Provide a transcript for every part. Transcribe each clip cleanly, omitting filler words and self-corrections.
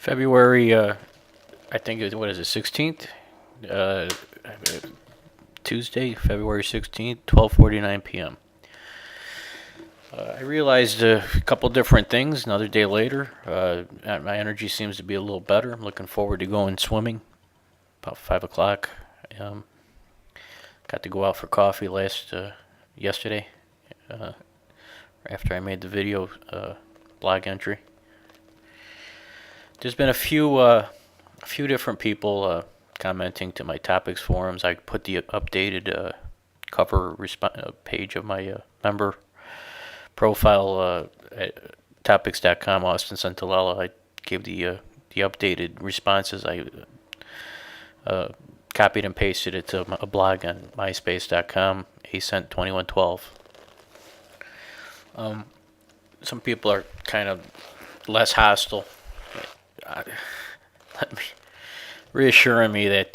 February, I think what is it, 16th? Uh, Tuesday, February 16th, 12:49 p.m. I realized a couple different things. Another day later, my energy seems to be a little better. I'm looking forward to going swimming about 5 o'clock. Um, Got to go out for coffee yesterday after I made the video blog entry. There's been a few different people commenting to my topics forums. I put the updated cover page of my member profile at TOPIX COM, austincentolella. I gave the updated responses. I copied and pasted it to a blog on myspace.com, ascent2112. Some people are kind of less hostile, let me reassuring me that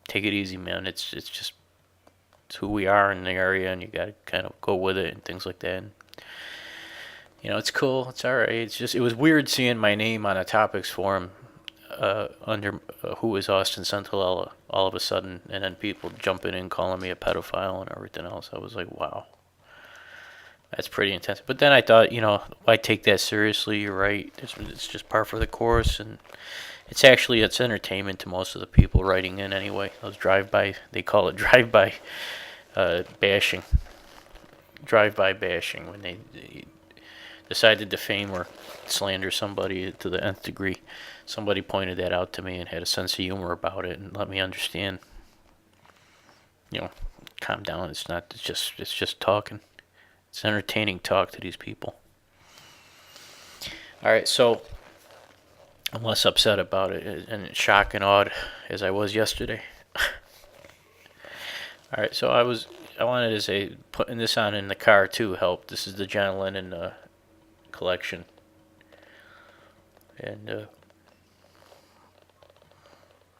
take it easy, man. It's who we are in the area, and you got to kind of go with it and things like that. And, it's cool. It's all right. It was weird seeing my name on a topics forum under who is Austin Centolella all of a sudden, and then people jumping in calling me a pedophile and everything else. I was like, wow, that's pretty intense. But then I thought, why take that seriously? You're right. It's just par for the course, and it's entertainment to most of the people writing in anyway. Those drive-by, they call it drive-by bashing. Drive-by bashing, when they decide to defame or slander somebody to the nth degree. Somebody pointed that out to me and had a sense of humor about it and let me understand. Calm down. It's just talking. It's entertaining talk to these people. All right, so I'm less upset about it and shocked and awed as I was yesterday. All right, so I wanted to say putting this on in the car too helped. This is the John Lennon Collection, and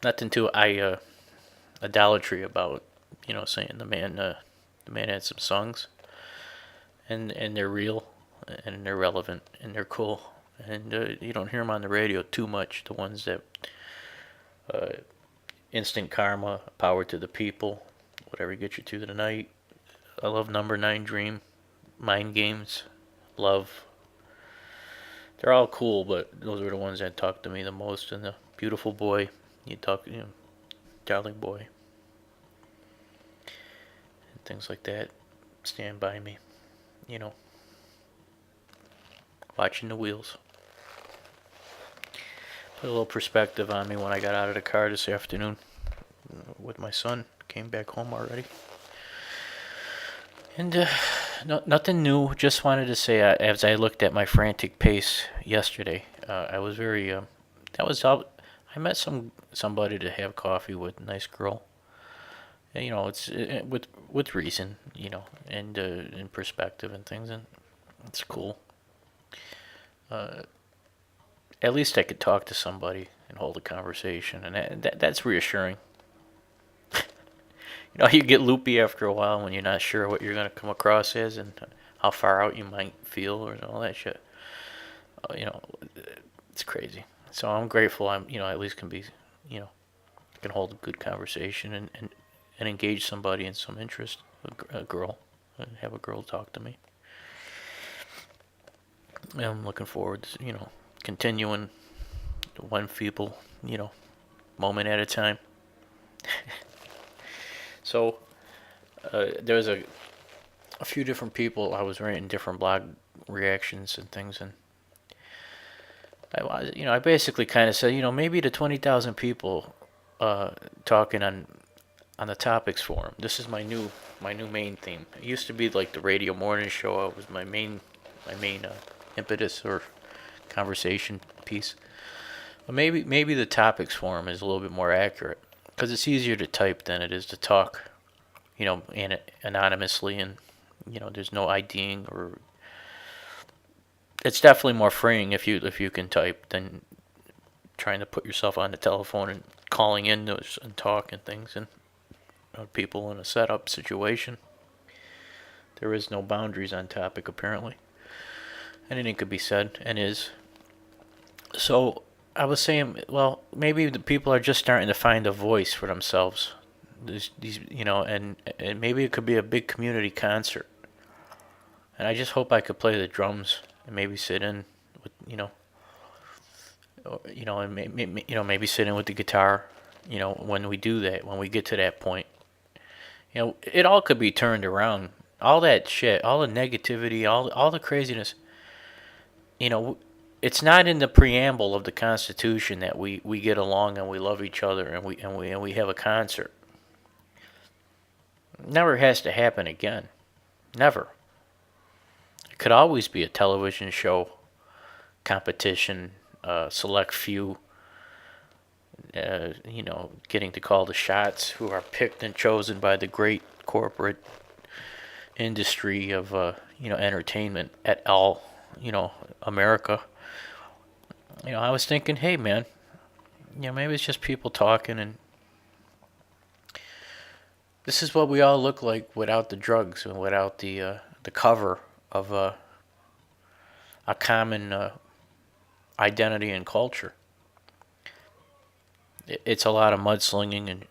nothing too idolatry about saying the man had some songs, and they're real and they're relevant and they're cool, and you don't hear them on the radio too much. The ones that instant karma, power to the people, whatever gets you through the night. I love Number 9 Dream, Mind Games, Love. They're all cool, but those are the ones that talk to me the most. And the Beautiful Boy, Darling Boy, and things like that. Stand By Me, watching the wheels. Put a little perspective on me when I got out of the car this afternoon with my son. Came back home already. And nothing new. Just wanted to say, as I looked at my frantic pace yesterday, I was very. That was all. I met somebody to have coffee with, a nice girl. And, it's with reason, and in perspective and things, and it's cool. At least I could talk to somebody and hold a conversation, and that's reassuring. You get loopy after a while when you're not sure what you're going to come across as and how far out you might feel and all that shit. It's crazy. So I'm grateful at least can be, can hold a good conversation and engage somebody in some interest, a girl, and have a girl talk to me. And I'm looking forward to, continuing one feeble, moment at a time. So there's a few different people. I was writing different blog reactions and things, and I basically kind of said, maybe the 20,000 people talking on the topics forum. This is my new main theme. It used to be like the radio morning show. It was my main impetus or conversation piece. But maybe the topics forum is a little bit more accurate, because it's easier to type than it is to talk, anonymously, and there's no IDing, or it's definitely more freeing if you can type than trying to put yourself on the telephone and calling in and talk and things and people in a setup situation. There is no boundaries on topic apparently. Anything could be said and is. So I was saying, well, maybe the people are just starting to find a voice for themselves. These, and maybe it could be a big community concert. And I just hope I could play the drums and maybe sit in with, and maybe sit in with the guitar. When we do that, when we get to that point, it all could be turned around. All that shit, all the negativity, all the craziness. It's not in the preamble of the Constitution that we get along and we love each other and we have a concert. Never has to happen again. Never. It could always be a television show, competition, select few, getting to call the shots, who are picked and chosen by the great corporate industry of, entertainment et al., America. I was thinking, hey, man, maybe it's just people talking, and this is what we all look like without the drugs and without the cover of a common identity and culture. It's a lot of mudslinging and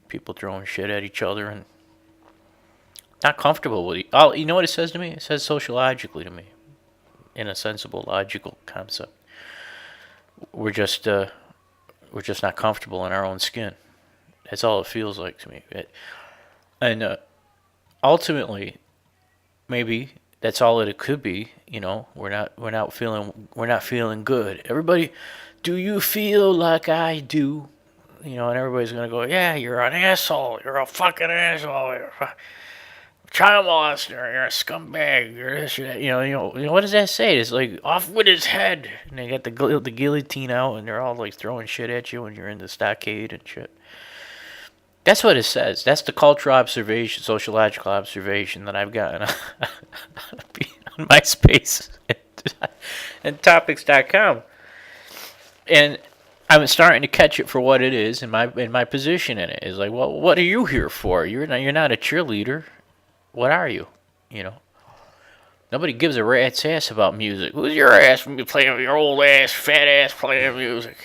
people throwing shit at each other and not comfortable with it. You know what it says to me? It says sociologically to me, in a sensible, logical concept. We're just not comfortable in our own skin. That's all it feels like to me. And ultimately, maybe that's all that it could be. We're not feeling good. Everybody, do you feel like I do? And everybody's gonna go, yeah, you're an asshole. You're a fucking asshole. You're a child molester. You're a scumbag. You're this. You're that. What does that say? It's like, off with his head. And they got the guillotine out, and they're all like throwing shit at you when you're in the stockade and shit. That's what it says. That's the cultural observation, sociological observation that I've gotten on MySpace and TOPIX.com. And I'm starting to catch it for what it is, and my position in it is like, well, what are you here for? You're not a cheerleader. What are you? Nobody gives a rat's ass about music. Who's your ass playing your old ass, fat ass playing music?